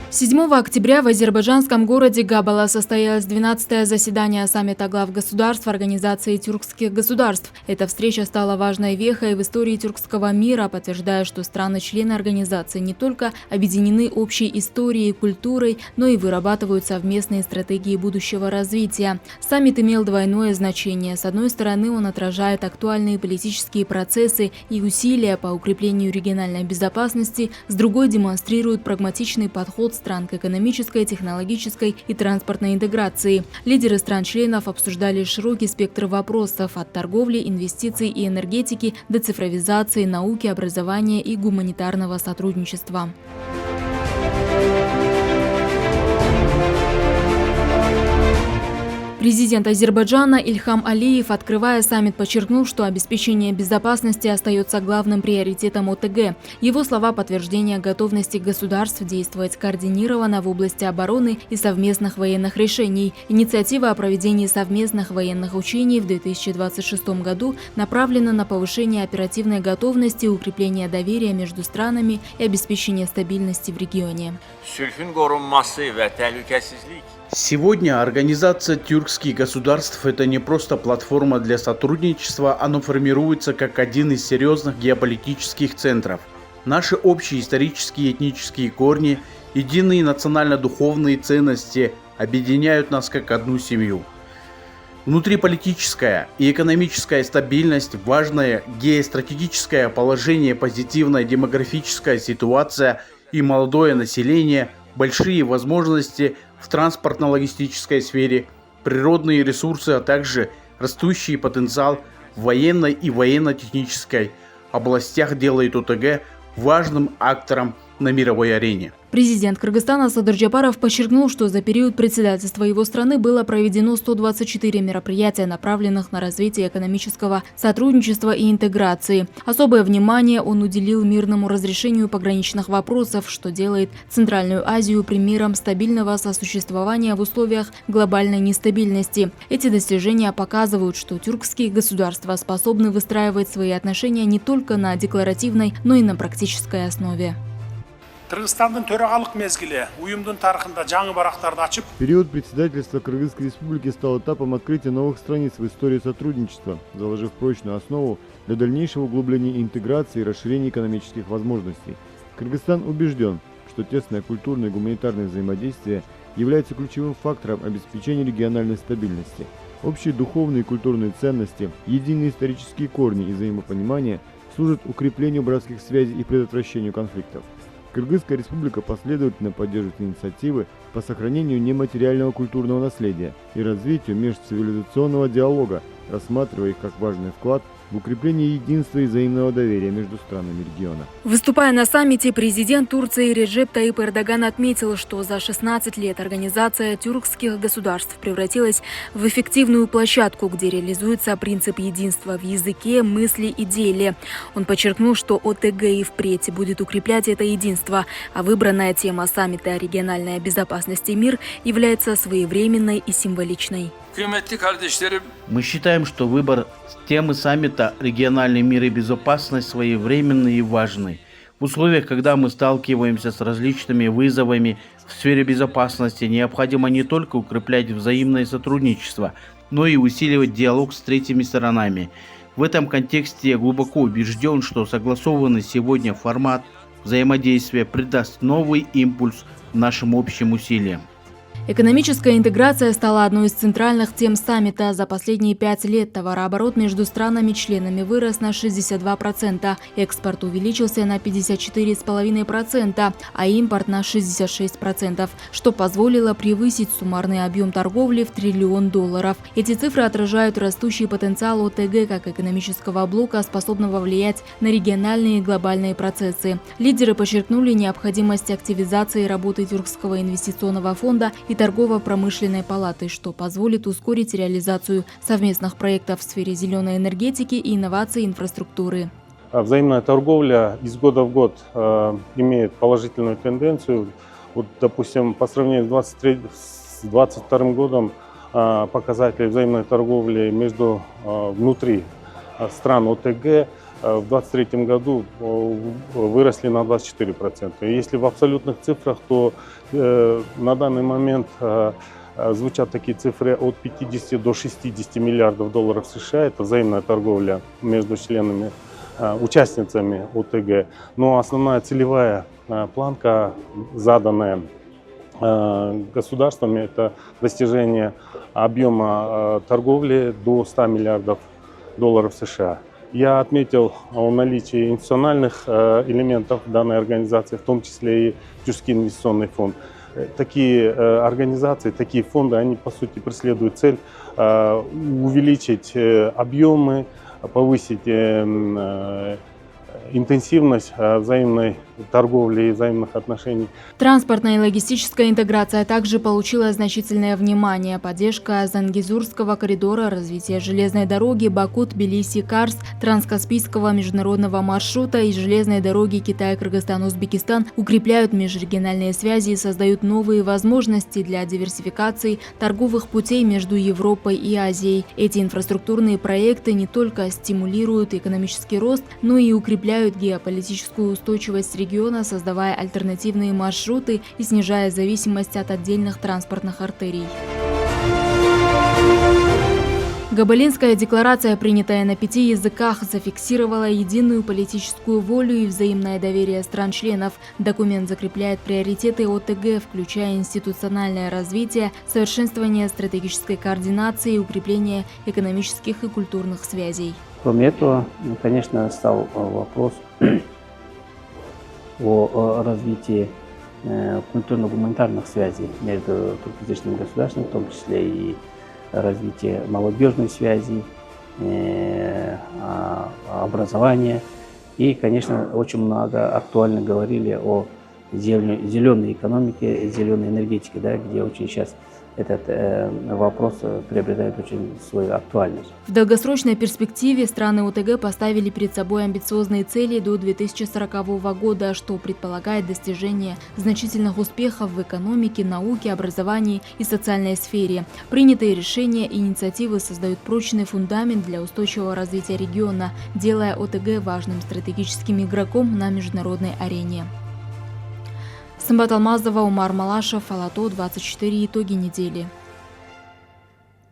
7 октября в азербайджанском городе Габала состоялось 12-е заседание саммита глав государств Организации тюркских государств. Эта встреча стала важной вехой в истории тюркского мира, подтверждая, что страны-члены организации не только объединены общей историей и культурой, но и вырабатывают совместные стратегии будущего развития. Саммит имел двойное значение. С одной стороны, он отражает актуальные политические процессы и усилия по укреплению региональной безопасности, с другой демонстрирует прагматичный подход стран к экономической, технологической и транспортной интеграции. Лидеры стран-членов обсуждали широкий спектр вопросов от торговли, инвестиций и энергетики до цифровизации, науки, образования и гуманитарного сотрудничества. Президент Азербайджана Ильхам Алиев, открывая саммит, подчеркнул, что обеспечение безопасности остается главным приоритетом ОТГ. Его слова – подтверждение готовности государств действовать координированно в области обороны и совместных военных решений. Инициатива о проведении совместных военных учений в 2026 году направлена на повышение оперативной готовности, укрепление доверия между странами и обеспечение стабильности в регионе. Сегодня Организация тюркских государств – это не просто платформа для сотрудничества, оно формируется как один из серьезных геополитических центров. Наши общие исторические и этнические корни, единые национально-духовные ценности объединяют нас как одну семью. Внутриполитическая и экономическая стабильность, важное геостратегическое положение, позитивная демографическая ситуация и молодое население, большие возможности в транспортно-логистической сфере, природные ресурсы, а также растущий потенциал в военной и военно-технической областях делает ОТГ важным актором на мировой арене. Президент Кыргызстана Садыр Джапаров подчеркнул, что за период председательства его страны было проведено 124 мероприятия, направленных на развитие экономического сотрудничества и интеграции. Особое внимание он уделил мирному разрешению пограничных вопросов, что делает Центральную Азию примером стабильного сосуществования в условиях глобальной нестабильности. Эти достижения показывают, что тюркские государства способны выстраивать свои отношения не только на декларативной, но и на практической основе. Период председательства Кыргызской республики стал этапом открытия новых страниц в истории сотрудничества, заложив прочную основу для дальнейшего углубления интеграции и расширения экономических возможностей. Кыргызстан убежден, что тесное культурное и гуманитарное взаимодействие является ключевым фактором обеспечения региональной стабильности. Общие духовные и культурные ценности, единые исторические корни и взаимопонимание служат укреплению братских связей и предотвращению конфликтов. Кыргызская республика последовательно поддерживает инициативы по сохранению нематериального культурного наследия и развитию межцивилизационного диалога, рассматривая их как важный вклад в укрепление единства и взаимного доверия между странами региона. Выступая на саммите, президент Турции Реджеп Таyyip Эрдоган отметил, что за 16 лет Организация тюркских государств превратилась в эффективную площадку, где реализуется принцип единства в языке, мысли и деле. Он подчеркнул, что ОТГ и впредь будет укреплять это единство, а выбранная тема саммита «Региональная безопасность и мир» является своевременной и символичной. Мы считаем, что выбор темы саммита «Региональный мир и безопасность» своевременный и важный. В условиях, когда мы сталкиваемся с различными вызовами в сфере безопасности, необходимо не только укреплять взаимное сотрудничество, но и усиливать диалог с третьими сторонами. В этом контексте я глубоко убежден, что согласованный сегодня формат взаимодействия придаст новый импульс нашим общим усилиям. Экономическая интеграция стала одной из центральных тем саммита. За последние 5 лет товарооборот между странами-членами вырос на 62%, экспорт увеличился на 54,5%, а импорт на 66%, что позволило превысить суммарный объем торговли в $1 триллион. Эти цифры отражают растущий потенциал ОТГ как экономического блока, способного влиять на региональные и глобальные процессы. Лидеры подчеркнули необходимость активизации работы Тюркского инвестиционного фонда и торгово-промышленной палаты, что позволит ускорить реализацию совместных проектов в сфере зеленой энергетики и инноваций инфраструктуры. Взаимная торговля из года в год имеет положительную тенденцию. Вот, допустим, по сравнению с 2022 годом показатели взаимной торговли внутри стран ОТГ в 2023 году выросли на 24%. Если в абсолютных цифрах, то на данный момент звучат такие цифры от 50 до 60 миллиардов долларов США. Это взаимная торговля между членами, участницами ОТГ. Но основная целевая планка, заданная государствами, это достижение объема торговли до 100 миллиардов долларов США. Я отметил о наличии институциональных элементов данной организации, в том числе и Тюркский инвестиционный фонд. Такие организации, такие фонды, они по сути преследуют цель увеличить объемы, повысить интенсивность взаимной торговли и взаимных отношений. Транспортная и логистическая интеграция также получила значительное внимание. Поддержка Зангезурского коридора, развитие железной дороги Баку-Тбилиси-Карс, транскаспийского международного маршрута и железной дороги Китай-Кыргызстан-Узбекистан укрепляют межрегиональные связи и создают новые возможности для диверсификации торговых путей между Европой и Азией. Эти инфраструктурные проекты не только стимулируют экономический рост, но и укрепляют геополитическую устойчивость региона, создавая альтернативные маршруты и снижая зависимость от отдельных транспортных артерий. Габалинская декларация, принятая на 5 языках, зафиксировала единую политическую волю и взаимное доверие стран-членов. Документ закрепляет приоритеты ОТГ, включая институциональное развитие, совершенствование стратегической координации и укрепление экономических и культурных связей. Кроме этого, конечно, стал вопрос о развитии культурно-гуманитарных связей между туркоязычными государствами, в том числе и развитие молодежной связи, образования. И, конечно, очень много актуально говорили о зеленой экономике, зеленой энергетике, да, где очень сейчас этот вопрос приобретает очень свою актуальность. В долгосрочной перспективе страны ОТГ поставили перед собой амбициозные цели до 2040 года, что предполагает достижение значительных успехов в экономике, науке, образовании и социальной сфере. Принятые решения и инициативы создают прочный фундамент для устойчивого развития региона, делая ОТГ важным стратегическим игроком на международной арене. Самбат Алмазова, Умар Малашев, Алато, 24. Итоги недели.